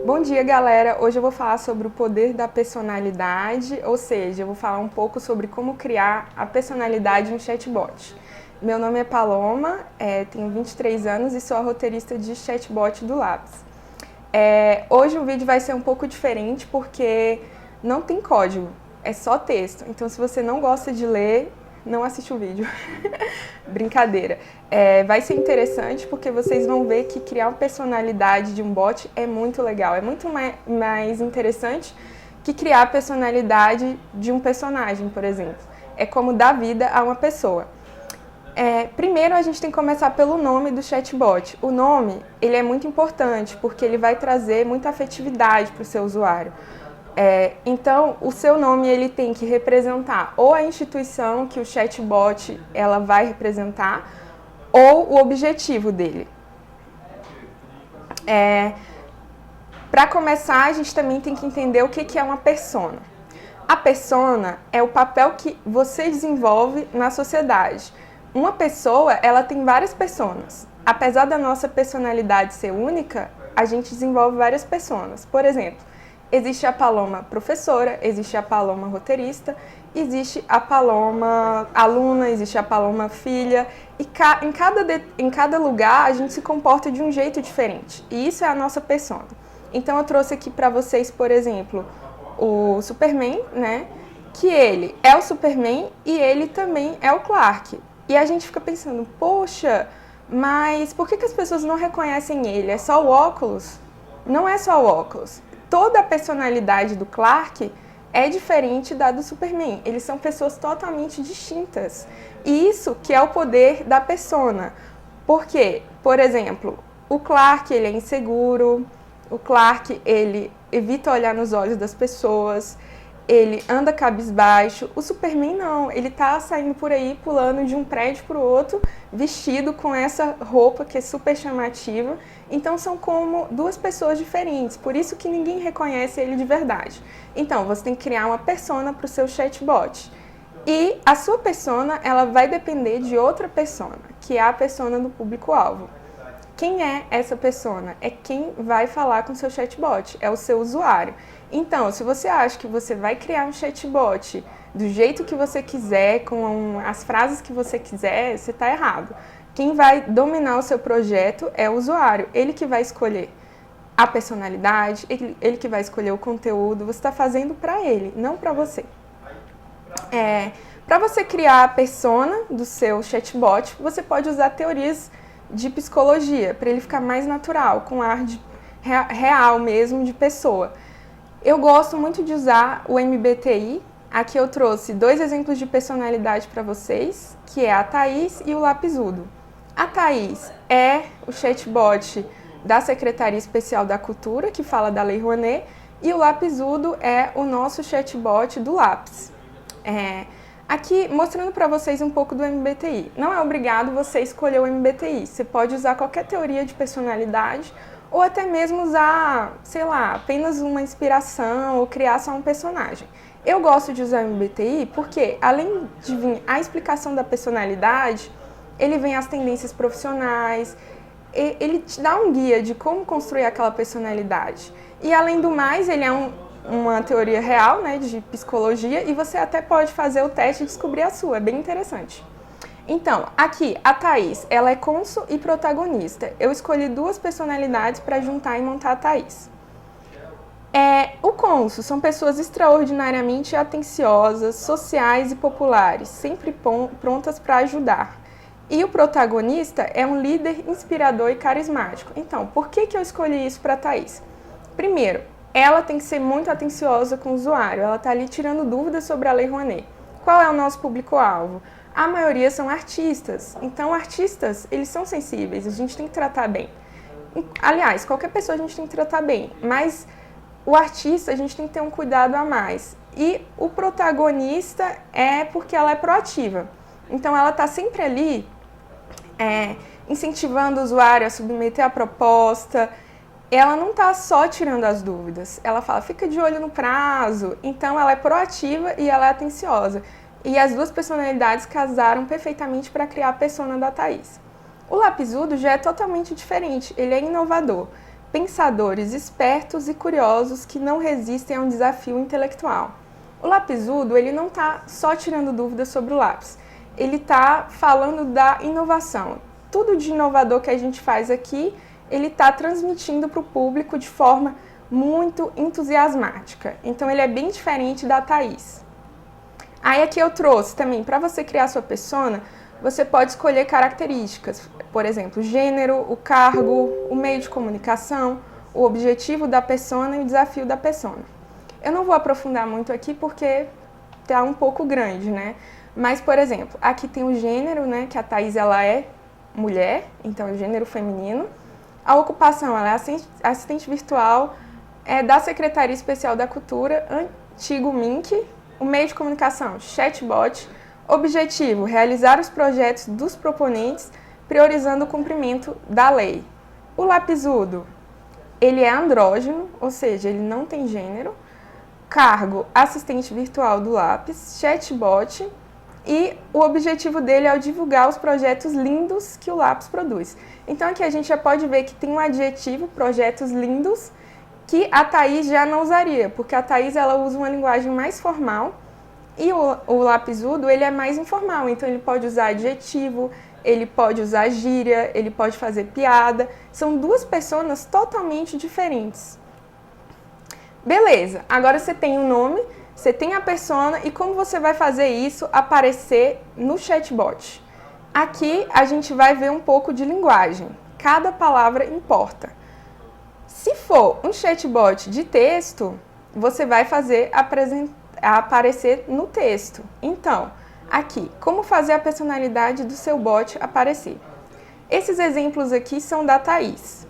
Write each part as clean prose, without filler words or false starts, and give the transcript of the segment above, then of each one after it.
Bom dia, galera! Hoje eu vou falar sobre o poder da personalidade, ou seja, eu vou falar um pouco sobre como criar a personalidade no chatbot. Meu nome é Paloma, tenho 23 anos e sou a roteirista de chatbot do Lápis. Hoje o vídeo vai ser um pouco diferente porque não tem código, é só texto. Então, se você não gosta de ler, não assiste o vídeo. Brincadeira. Vai ser interessante porque vocês vão ver que criar uma personalidade de um bot é muito legal. É muito mais interessante que criar a personalidade de um personagem, por exemplo. É como dar vida a uma pessoa. Primeiro, a gente tem que começar pelo nome do chatbot. O nome, ele é muito importante porque ele vai trazer muita afetividade para o seu usuário. Então, o seu nome ele tem que representar ou a instituição que o chatbot ela vai representar ou o objetivo dele. Para começar, a gente também tem que entender o que é uma persona. A persona é o papel que você desenvolve na sociedade. Uma pessoa, ela tem várias personas. Apesar da nossa personalidade ser única, a gente desenvolve várias personas. Por exemplo, existe a Paloma professora, existe a Paloma roteirista, existe a Paloma aluna, existe a Paloma filha. E em cada lugar a gente se comporta de um jeito diferente. E isso é a nossa persona. Então eu trouxe aqui para vocês, por exemplo, o Superman, né? Que ele é o Superman e ele também é o Clark. E a gente fica pensando, poxa, mas por que as pessoas não reconhecem ele? É só o óculos? Não é só o óculos. Toda a personalidade do Clark é diferente da do Superman. Eles são pessoas totalmente distintas. E isso que é o poder da persona. Porque, por exemplo, o Clark ele é inseguro, o Clark ele evita olhar nos olhos das pessoas, ele anda cabisbaixo. O Superman não, ele tá saindo por aí, pulando de um prédio para o outro, vestido com essa roupa que é super chamativa. Então são como duas pessoas diferentes, por isso que ninguém reconhece ele de verdade. Então você tem que criar uma persona para o seu chatbot. E a sua persona, ela vai depender de outra persona, que é a persona do público-alvo. Quem é essa persona? É quem vai falar com o seu chatbot, é o seu usuário. Então, se você acha que você vai criar um chatbot do jeito que você quiser, com as frases que você quiser, você está errado. Quem vai dominar o seu projeto é o usuário, ele que vai escolher a personalidade, ele que vai escolher o conteúdo, você está fazendo para ele, não para você. Para você criar a persona do seu chatbot, você pode usar teorias de psicologia, para ele ficar mais natural, com ar real mesmo, de pessoa. Eu gosto muito de usar o MBTI. Aqui eu trouxe 2 exemplos de personalidade para vocês, que é a Thaís e o Lapisudo. A Thaís é o chatbot da Secretaria Especial da Cultura, que fala da Lei Rouanet, e o Lapisudo é o nosso chatbot do Lápis. Aqui, mostrando para vocês um pouco do MBTI. Não é obrigado você escolher o MBTI. Você pode usar qualquer teoria de personalidade ou até mesmo usar, sei lá, apenas uma inspiração ou criar só um personagem. Eu gosto de usar o MBTI porque, além de vir a explicação da personalidade, ele vem as tendências profissionais, ele te dá um guia de como construir aquela personalidade. E, além do mais, ele é uma teoria real, né, de psicologia, e você até pode fazer o teste e descobrir a sua, é bem interessante. Então, aqui, a Thaís, ela é cônsul e protagonista. Eu escolhi 2 personalidades para juntar e montar a Thaís. O cônsul são pessoas extraordinariamente atenciosas, sociais e populares, sempre prontas para ajudar. E o protagonista é um líder inspirador e carismático. Então, por que eu escolhi isso para a Thaís? Primeiro, ela tem que ser muito atenciosa com o usuário, ela está ali tirando dúvidas sobre a Lei Rouanet. Qual é o nosso público-alvo? A maioria são artistas, então artistas, eles são sensíveis, a gente tem que tratar bem. Aliás, qualquer pessoa a gente tem que tratar bem, mas o artista a gente tem que ter um cuidado a mais. E o protagonista é porque ela é proativa, então ela está sempre ali incentivando o usuário a submeter a proposta. Ela não está só tirando as dúvidas, ela fala, fica de olho no prazo. Então ela é proativa e ela é atenciosa. E as 2 personalidades casaram perfeitamente para criar a persona da Thaís. O Lapisudo já é totalmente diferente, ele é inovador. pensadores espertos e curiosos que não resistem a um desafio intelectual. O lapisudo, ele não está só tirando dúvidas sobre o lápis, ele está falando da inovação. Tudo de inovador que a gente faz aqui, ele está transmitindo para o público de forma muito entusiasmática. Então, ele é bem diferente da Thaís. Aí aqui eu trouxe também, para você criar sua persona, você pode escolher características, por exemplo, gênero, o cargo, o meio de comunicação, o objetivo da persona e o desafio da persona. Eu não vou aprofundar muito aqui porque tá um pouco grande, né? Mas, por exemplo, aqui tem o gênero, né? Que a Thaís, ela é mulher, então é gênero feminino. A ocupação, ela é assistente virtual da Secretaria Especial da Cultura, antigo MINC. O meio de comunicação, chatbot. Objetivo, realizar os projetos dos proponentes, priorizando o cumprimento da lei. O lapisudo, ele é andrógeno, ou seja, ele não tem gênero. Cargo, assistente virtual do lápis, chatbot. E o objetivo dele é divulgar os projetos lindos que o lápis produz. Então aqui a gente já pode ver que tem um adjetivo, projetos lindos, que a Thaís já não usaria, porque a Thaís, ela usa uma linguagem mais formal e o lapisudo, ele é mais informal, então ele pode usar adjetivo, ele pode usar gíria, ele pode fazer piada. São duas personas totalmente diferentes. Beleza, agora você tem o nome, você tem a persona e como você vai fazer isso aparecer no chatbot? Aqui a gente vai ver um pouco de linguagem, cada palavra importa. Se for um chatbot de texto, você vai fazer aparecer no texto. Então, aqui, como fazer a personalidade do seu bot aparecer? Esses exemplos aqui são da Thaís.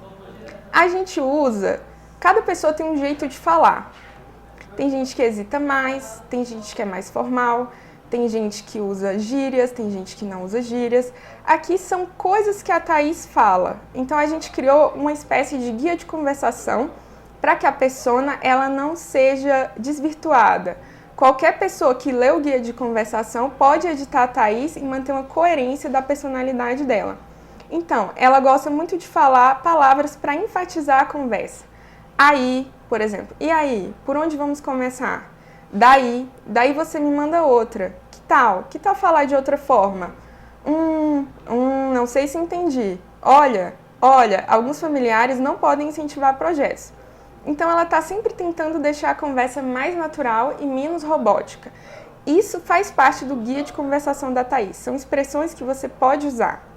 A gente usa, cada pessoa tem um jeito de falar. Tem gente que hesita mais, tem gente que é mais formal, tem gente que usa gírias, tem gente que não usa gírias. Aqui são coisas que a Thaís fala. Então a gente criou uma espécie de guia de conversação para que a persona ela não seja desvirtuada. Qualquer pessoa que lê o guia de conversação pode editar a Thaís e manter uma coerência da personalidade dela. Então, ela gosta muito de falar palavras para enfatizar a conversa. Aí, por exemplo, e aí? Por onde vamos começar? Daí você me manda outra. Que tal? Que tal falar de outra forma? Não sei se entendi. Olha, alguns familiares não podem incentivar projetos. Então ela está sempre tentando deixar a conversa mais natural e menos robótica. Isso faz parte do guia de conversação da Thaís. São expressões que você pode usar.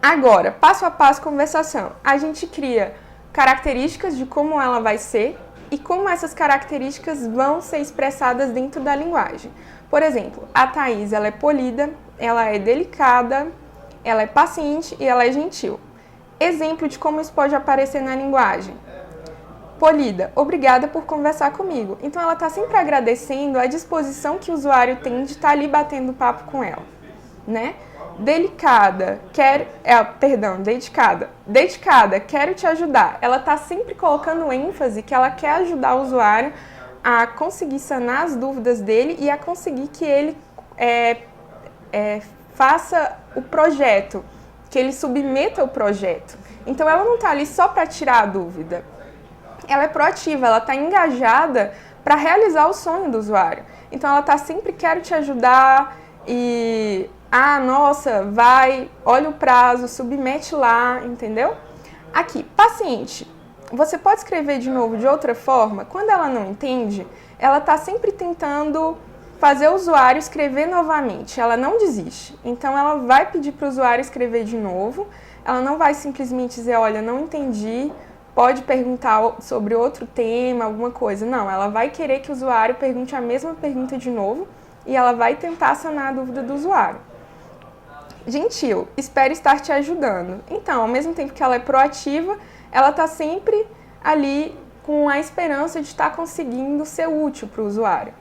Agora, passo a passo conversação. A gente cria características de como ela vai ser e como essas características vão ser expressadas dentro da linguagem. Por exemplo, a Thaís, ela é polida, ela é delicada, ela é paciente e ela é gentil. Exemplo de como isso pode aparecer na linguagem. Polida, obrigada por conversar comigo. Então ela está sempre agradecendo a disposição que o usuário tem de estar ali batendo papo com ela, né? Dedicada, quero te ajudar. Ela está sempre colocando ênfase que ela quer ajudar o usuário a conseguir sanar as dúvidas dele e a conseguir que ele faça o projeto, que ele submeta o projeto. Então ela não está ali só para tirar a dúvida. Ela é proativa, ela está engajada para realizar o sonho do usuário. Então ela está sempre, quero te ajudar e... nossa, vai, olha o prazo, submete lá, entendeu? Aqui, paciente. Você pode escrever de novo de outra forma? Quando ela não entende, ela está sempre tentando fazer o usuário escrever novamente. Ela não desiste. Então, ela vai pedir para o usuário escrever de novo. Ela não vai simplesmente dizer, olha, não entendi, pode perguntar sobre outro tema, alguma coisa. Não, ela vai querer que o usuário pergunte a mesma pergunta de novo e ela vai tentar sanar a dúvida do usuário. Gentil, espero estar te ajudando. Então, ao mesmo tempo que ela é proativa, ela está sempre ali com a esperança de estar conseguindo ser útil para o usuário.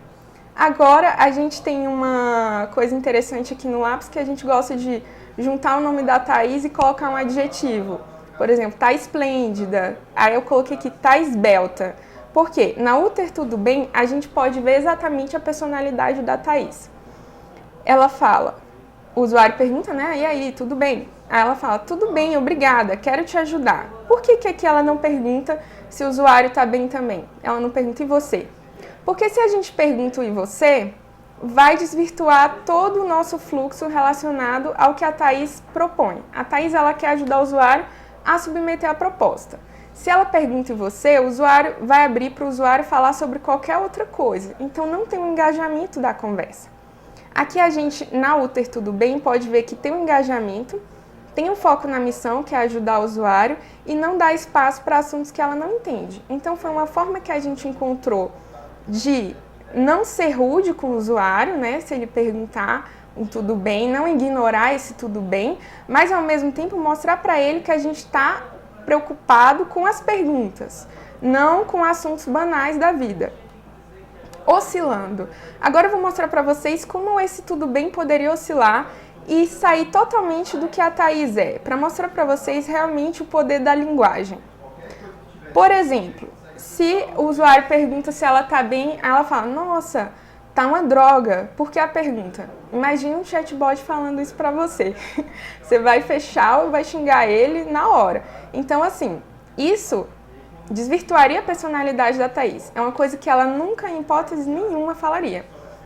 Agora, a gente tem uma coisa interessante aqui no lápis que a gente gosta de juntar o nome da Thaís e colocar um adjetivo. Por exemplo, tá esplêndida. Aí eu coloquei aqui, tá esbelta. Por quê? Na Uter Tudo Bem, a gente pode ver exatamente a personalidade da Thaís. Ela fala... O usuário pergunta, né? E aí, tudo bem? Aí ela fala, tudo bem, obrigada, quero te ajudar. Por que aqui ela não pergunta se o usuário está bem também? Ela não pergunta e você? Porque se a gente pergunta e você, vai desvirtuar todo o nosso fluxo relacionado ao que a Thaís propõe. A Thaís, ela quer ajudar o usuário a submeter a proposta. Se ela pergunta e você, o usuário vai abrir para o usuário falar sobre qualquer outra coisa. Então, não tem um engajamento da conversa. Aqui a gente, na Uter Tudo Bem, pode ver que tem um engajamento, tem um foco na missão, que é ajudar o usuário, e não dá espaço para assuntos que ela não entende. Então, foi uma forma que a gente encontrou de não ser rude com o usuário, né? Se ele perguntar um tudo bem, não ignorar esse tudo bem, mas ao mesmo tempo mostrar para ele que a gente está preocupado com as perguntas, não com assuntos banais da vida. Oscilando. Agora eu vou mostrar para vocês como esse tudo bem poderia oscilar e sair totalmente do que a Thaís é, para mostrar para vocês realmente o poder da linguagem. Por exemplo, se o usuário pergunta se ela está bem, ela fala, nossa, tá uma droga. Por que a pergunta? Imagina um chatbot falando isso para você. Você vai fechar ou vai xingar ele na hora. Então, assim, isso desvirtuaria a personalidade da Thaís. É uma coisa que ela nunca, em hipótese nenhuma, falaria.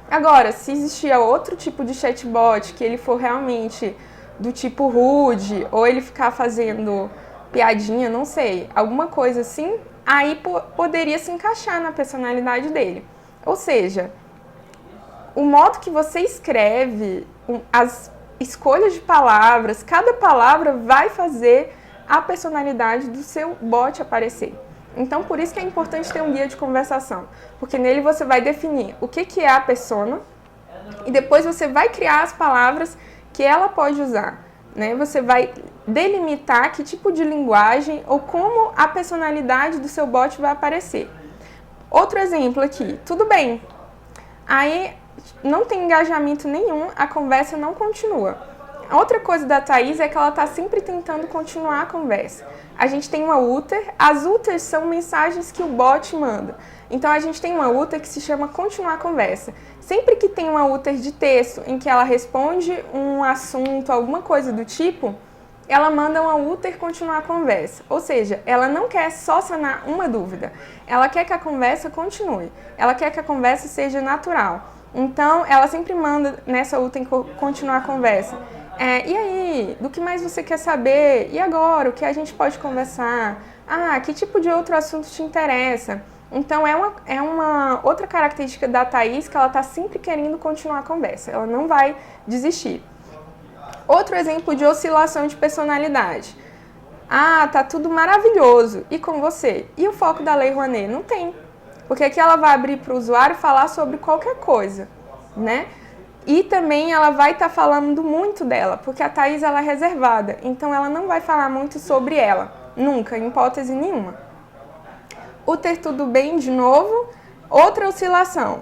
Agora, se existia outro tipo de chatbot, que ele for realmente do tipo rude, ou ele ficar fazendo piadinha, não sei, alguma coisa assim, aí poderia se encaixar na personalidade dele. Ou seja, o modo que você escreve, as escolhas de palavras, cada palavra vai fazer a personalidade do seu bot aparecer. Então, por isso que é importante ter um guia de conversação, porque nele você vai definir o que é a persona e depois você vai criar as palavras que ela pode usar, né? Você vai delimitar que tipo de linguagem ou como a personalidade do seu bot vai aparecer. Outro exemplo aqui, tudo bem, aí não tem engajamento nenhum, a conversa não continua. Outra coisa da Thaís é que ela está sempre tentando continuar a conversa. A gente tem uma Uter, as Uters são mensagens que o bot manda. Então a gente tem uma Uter que se chama continuar a conversa. Sempre que tem uma Uter de texto em que ela responde um assunto, alguma coisa do tipo, ela manda uma Uter continuar a conversa. Ou seja, ela não quer só sanar uma dúvida, ela quer que a conversa continue, ela quer que a conversa seja natural. Então ela sempre manda nessa Uter continuar a conversa. E aí, do que mais você quer saber? E agora, o que a gente pode conversar? Ah, que tipo de outro assunto te interessa? Então, é uma outra característica da Thaís que ela está sempre querendo continuar a conversa. Ela não vai desistir. Outro exemplo de oscilação de personalidade. Ah, tá tudo maravilhoso. E com você? E o foco da Lei Rouanet? Não tem. Porque aqui ela vai abrir para o usuário falar sobre qualquer coisa, né? E também ela vai estar falando muito dela, porque a Thaís ela é reservada, então ela não vai falar muito sobre ela, nunca, em hipótese nenhuma. O ter tudo bem, de novo, outra oscilação.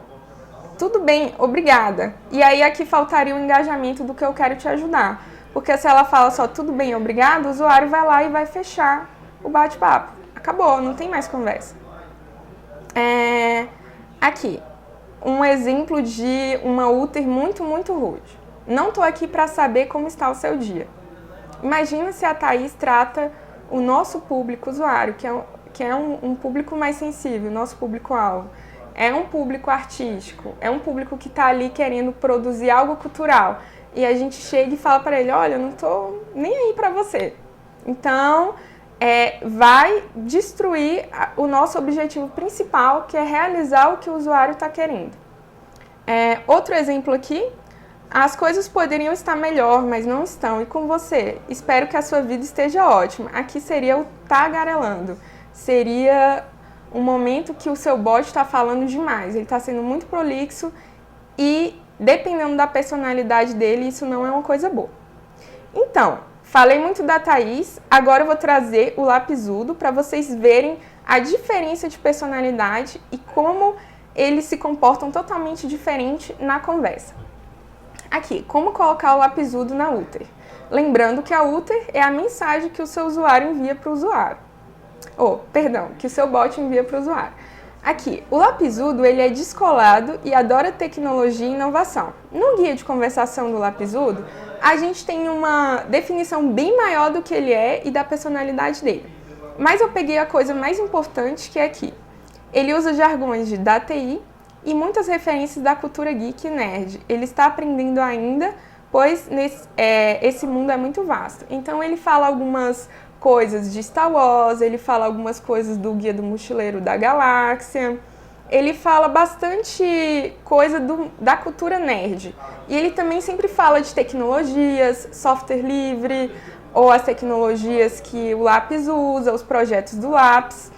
Tudo bem, obrigada. E aí aqui faltaria o engajamento do que eu quero te ajudar, porque se ela fala só tudo bem, obrigado, o usuário vai lá e vai fechar o bate-papo. Acabou, não tem mais conversa. Aqui. Um exemplo de uma Uter muito, muito rude. Não estou aqui para saber como está o seu dia. Imagina se a Thaís trata o nosso público usuário, que é um público mais sensível, nosso público-alvo. É um público artístico, é um público que está ali querendo produzir algo cultural. E a gente chega e fala para ele, olha, eu não estou nem aí para você. Então, vai destruir o nosso objetivo principal, que é realizar o que o usuário está querendo. Outro exemplo aqui, as coisas poderiam estar melhor, mas não estão. E com você? Espero que a sua vida esteja ótima. Aqui seria o tagarelando. Seria um momento que o seu bot está falando demais. Ele está sendo muito prolixo e, dependendo da personalidade dele, isso não é uma coisa boa. Então, falei muito da Thaís, agora eu vou trazer o Lapisudo para vocês verem a diferença de personalidade e como eles se comportam totalmente diferente na conversa. Aqui, como colocar o Lapisudo na Uter? Lembrando que a Uter é a mensagem que o seu usuário envia para o usuário. Que o seu bot envia para o usuário. Aqui, o Lapisudo ele é descolado e adora tecnologia e inovação. No guia de conversação do Lapisudo, a gente tem uma definição bem maior do que ele é e da personalidade dele. Mas eu peguei a coisa mais importante, que é aqui. Ele usa jargões da TI e muitas referências da cultura geek e nerd. Ele está aprendendo ainda, pois esse mundo é muito vasto. Então ele fala algumas coisas de Star Wars, ele fala algumas coisas do Guia do Mochileiro da Galáxia, ele fala bastante coisa da cultura nerd. E ele também sempre fala de tecnologias, software livre, ou as tecnologias que o Lápis usa, os projetos do Lápis.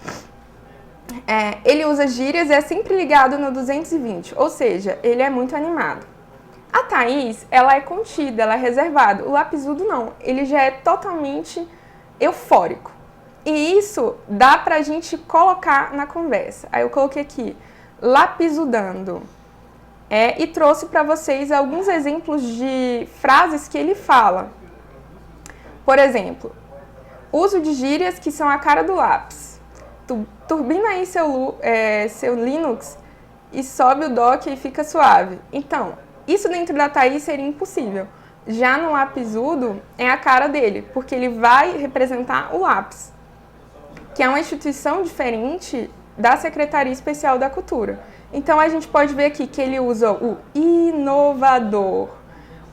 Ele usa gírias e é sempre ligado no 220, ou seja, ele é muito animado. A Thaís, ela é contida, ela é reservada. O Lapisudo não, ele já é totalmente eufórico. E isso dá pra gente colocar na conversa. Aí eu coloquei aqui, lapisudando. E trouxe pra vocês alguns exemplos de frases que ele fala. Por exemplo, uso de gírias que são a cara do lápis. Turbina aí seu Linux e sobe o dock e fica suave. Então, isso dentro da Thaís seria impossível. Já no Lapisudo é a cara dele, porque ele vai representar o Lápis, que é uma instituição diferente da Secretaria Especial da Cultura. Então a gente pode ver aqui que ele usa o inovador.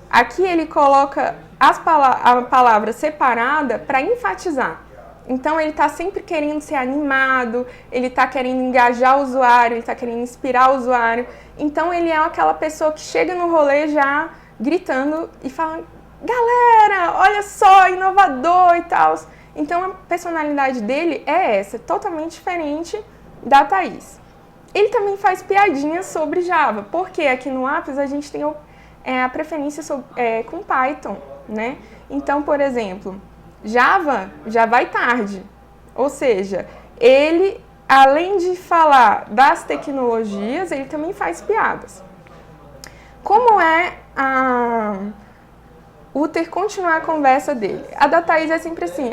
Aqui ele coloca a palavra separada para enfatizar. Então ele está sempre querendo ser animado, ele está querendo engajar o usuário, ele está querendo inspirar o usuário. Então ele é aquela pessoa que chega no rolê já gritando e falando, galera, olha só, inovador e tal. Então a personalidade dele é essa, totalmente diferente da Thaís. Ele também faz piadinhas sobre Java, porque aqui no Lápis a gente tem a preferência com Python, né? Então, por exemplo, Java já vai tarde, ou seja, ele, além de falar das tecnologias, ele também faz piadas. Como é o continuar a conversa dele? A da Thaís é sempre assim,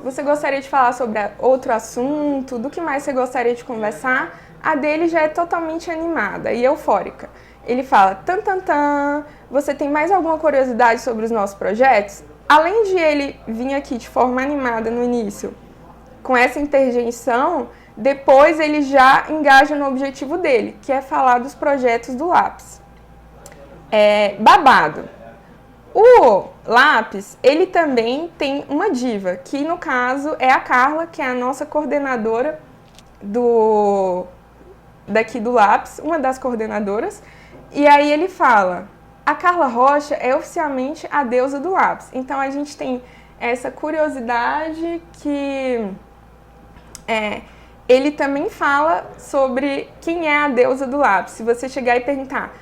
você gostaria de falar sobre outro assunto, do que mais você gostaria de conversar? A dele já é totalmente animada e eufórica. Ele fala, tan, você tem mais alguma curiosidade sobre os nossos projetos? Além de ele vir aqui de forma animada no início, com essa interjeição, depois ele já engaja no objetivo dele, que é falar dos projetos do Lápis. Babado. O Lápis, ele também tem uma diva, que no caso é a Carla, que é a nossa coordenadora daqui do Lápis, uma das coordenadoras, e aí ele fala, a Carla Rocha é oficialmente a deusa do Lápis. Então a gente tem essa curiosidade que ele também fala sobre quem é a deusa do Lápis. Se você chegar e perguntar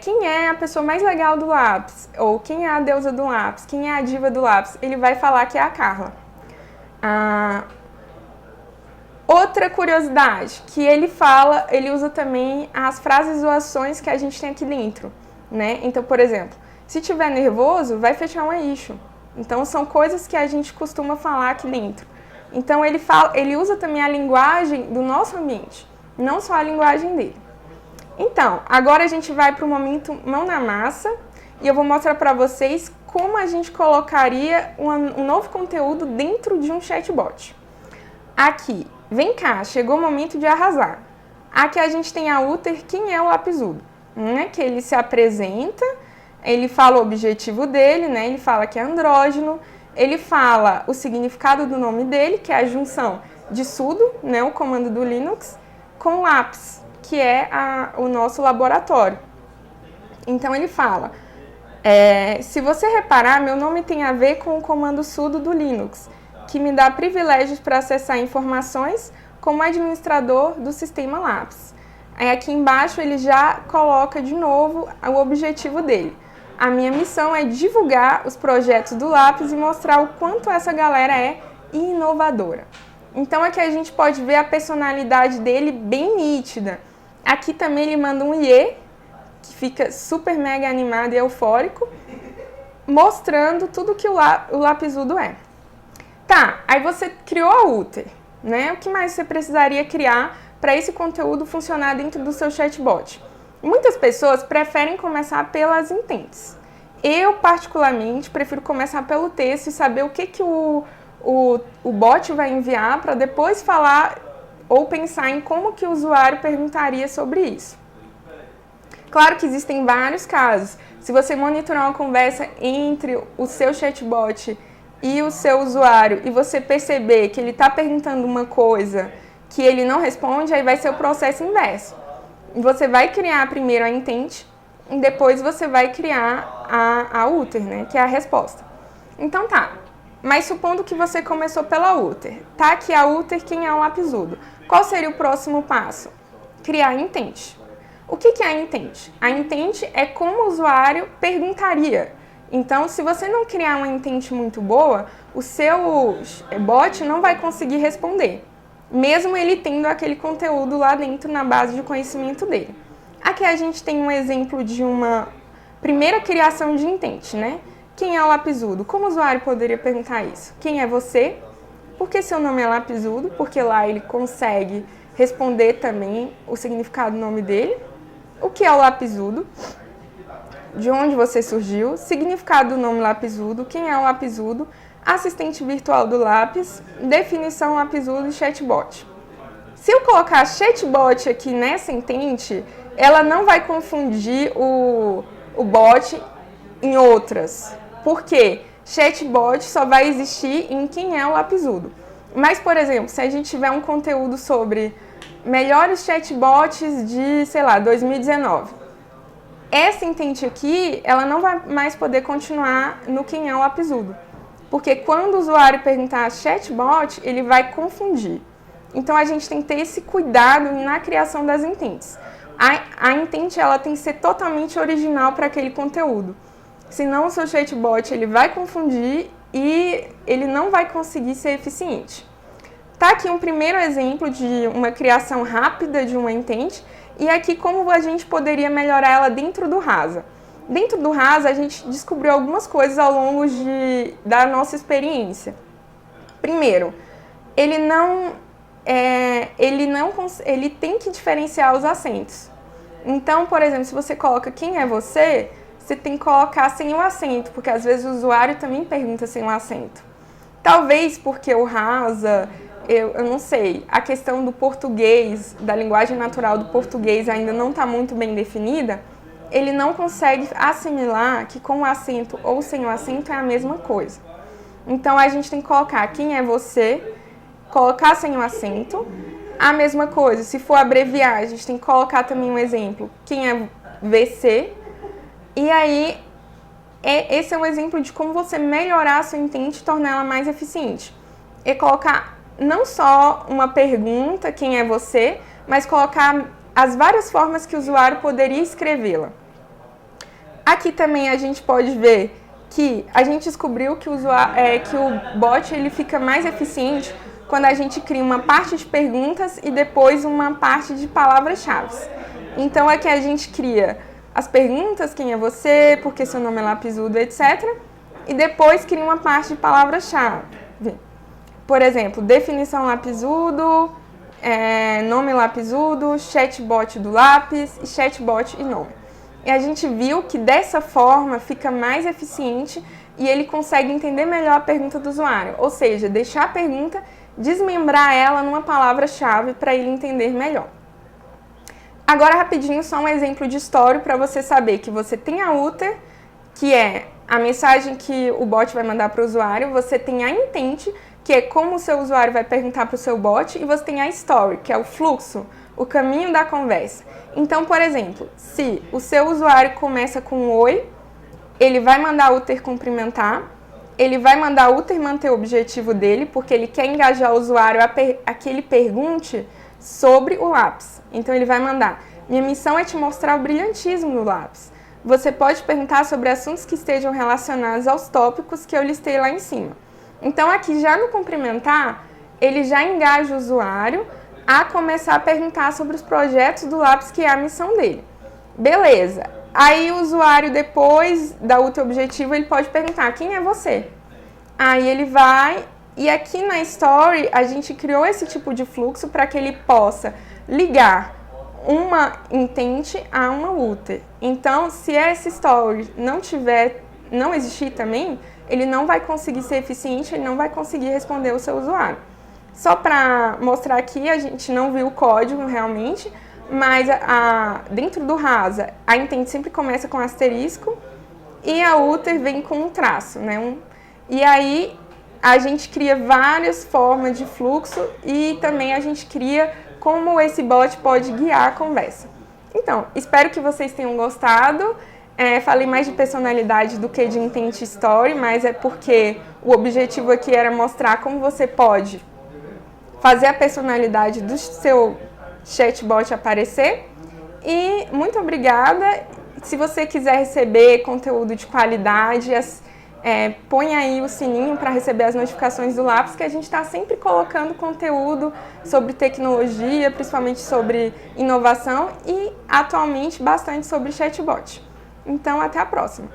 quem é a pessoa mais legal do Lápis, ou quem é a deusa do Lápis, quem é a diva do Lápis, ele vai falar que é a Carla. Outra curiosidade, que ele usa também as frases ou ações que a gente tem aqui dentro, né? Então, por exemplo, se tiver nervoso, vai fechar um eixo. Então, são coisas que a gente costuma falar aqui dentro. Então, ele usa também a linguagem do nosso ambiente, não só a linguagem dele. Então, agora a gente vai para o momento mão na massa e eu vou mostrar para vocês como a gente colocaria um novo conteúdo dentro de um chatbot. Aqui, vem cá, chegou o momento de arrasar. Aqui a gente tem a Uther, quem é o Lapisudo, né? Que ele se apresenta, ele fala o objetivo dele, né? Ele fala que é andrógeno, ele fala o significado do nome dele, que é a junção de sudo, né? O comando do Linux, com Lápis, que é o nosso laboratório. Então ele fala, se você reparar, meu nome tem a ver com o comando sudo do Linux, que me dá privilégios para acessar informações como administrador do sistema Lápis. Aí aqui embaixo ele já coloca de novo o objetivo dele. A minha missão é divulgar os projetos do Lápis e mostrar o quanto essa galera é inovadora. Então aqui a gente pode ver a personalidade dele bem nítida. Aqui também ele manda um iê, que fica super mega animado e eufórico, mostrando tudo que o Lapisudo é. Tá, aí você criou a Uther, né? O que mais você precisaria criar para esse conteúdo funcionar dentro do seu chatbot? Muitas pessoas preferem começar pelas intents. Eu, particularmente, prefiro começar pelo texto e saber o que o o bot vai enviar para depois falar ou pensar em como que o usuário perguntaria sobre isso. Claro que existem vários casos. Se você monitorar uma conversa entre o seu chatbot e o seu usuário e você perceber que ele está perguntando uma coisa que ele não responde, aí vai ser o processo inverso. Você vai criar primeiro a intent e depois você vai criar a uter, né, que é a resposta. Então tá, mas supondo que você começou pela uter, tá aqui a uter, quem é o lapisudo? Qual seria o próximo passo? Criar a intent. O que é a intent? A intent é como o usuário perguntaria. Então, se você não criar uma intent muito boa, o seu bot não vai conseguir responder, mesmo ele tendo aquele conteúdo lá dentro na base de conhecimento dele. Aqui a gente tem um exemplo de uma primeira criação de intent, né? Quem é o lapisudo? Como o usuário poderia perguntar isso? Quem é você? Por que seu nome é lapisudo? Porque lá ele consegue responder também o significado do nome dele. O que é o lapisudo? De onde você surgiu? Significado do nome lapisudo? Quem é o lapisudo? Assistente virtual do lápis, definição lapisudo e chatbot. Se eu colocar chatbot aqui nessa intent, ela não vai confundir o bot em outras. Por quê? Chatbot só vai existir em quem é o lapisudo. Mas, por exemplo, se a gente tiver um conteúdo sobre melhores chatbots de, sei lá, 2019, essa intent aqui, ela não vai mais poder continuar no quem é o lapisudo. Porque quando o usuário perguntar chatbot, ele vai confundir. Então, a gente tem que ter esse cuidado na criação das intents. A intent, ela tem que ser totalmente original para aquele conteúdo. Senão, o seu chatbot, ele vai confundir e ele não vai conseguir ser eficiente. Tá aqui um primeiro exemplo de uma criação rápida de uma intent e aqui como a gente poderia melhorar ela dentro do Rasa. Dentro do Rasa, a gente descobriu algumas coisas ao longo da nossa experiência. Primeiro, ele tem que diferenciar os acentos. Então, por exemplo, se você coloca quem é você tem que colocar sem o acento, porque às vezes o usuário também pergunta sem o acento. Talvez porque o Rasa, eu não sei, a questão do português, da linguagem natural do português ainda não está muito bem definida, ele não consegue assimilar que com o acento ou sem o acento é a mesma coisa. Então, a gente tem que colocar quem é você, colocar sem o acento. A mesma coisa, se for abreviar, a gente tem que colocar também um exemplo, quem é VC. E aí, esse é um exemplo de como você melhorar a sua intent e tornar ela mais eficiente. É colocar não só uma pergunta, quem é você, mas colocar as várias formas que o usuário poderia escrevê-la. Aqui também a gente pode ver que a gente descobriu que o bot ele fica mais eficiente quando a gente cria uma parte de perguntas e depois uma parte de palavras-chave. Então, aqui a gente cria as perguntas, quem é você, por que seu nome é lapisudo, etc. E depois cria uma parte de palavras-chave. Por exemplo, definição lapisudo, nome lapisudo, chatbot do lápis e chatbot e nome. E a gente viu que dessa forma fica mais eficiente e ele consegue entender melhor a pergunta do usuário. Ou seja, deixar a pergunta, desmembrar ela numa palavra-chave para ele entender melhor. Agora, rapidinho, só um exemplo de história para você saber que você tem a uter, que é a mensagem que o bot vai mandar para o usuário, você tem a intent, que é como o seu usuário vai perguntar para o seu bot, e você tem a story, que é o fluxo, o caminho da conversa. Então, por exemplo, se o seu usuário começa com um oi, ele vai mandar a uter cumprimentar, ele vai mandar a uter manter o objetivo dele, porque ele quer engajar o usuário a que ele pergunte sobre o lápis. Então, ele vai mandar: minha missão é te mostrar o brilhantismo do lápis. Você pode perguntar sobre assuntos que estejam relacionados aos tópicos que eu listei lá em cima. Então, aqui já no cumprimentar, ele já engaja o usuário a começar a perguntar sobre os projetos do lápis, que é a missão dele. Beleza. Aí o usuário, depois da uter objetivo, ele pode perguntar: quem é você? Aí ele vai, e aqui na story a gente criou esse tipo de fluxo para que ele possa ligar uma intent a uma uter. Então, se essa story não existir também, ele não vai conseguir ser eficiente, ele não vai conseguir responder o seu usuário. Só para mostrar aqui, a gente não viu o código realmente, mas dentro do Rasa, a intent sempre começa com asterisco e a uter vem com um traço, né? E aí a gente cria várias formas de fluxo e também a gente cria como esse bot pode guiar a conversa. Então, espero que vocês tenham gostado. Falei mais de personalidade do que de intent story, mas é porque o objetivo aqui era mostrar como você pode fazer a personalidade do seu chatbot aparecer. E muito obrigada. Se você quiser receber conteúdo de qualidade, põe aí o sininho para receber as notificações do Lápis, que a gente está sempre colocando conteúdo sobre tecnologia, principalmente sobre inovação e atualmente bastante sobre chatbot. Então, até a próxima!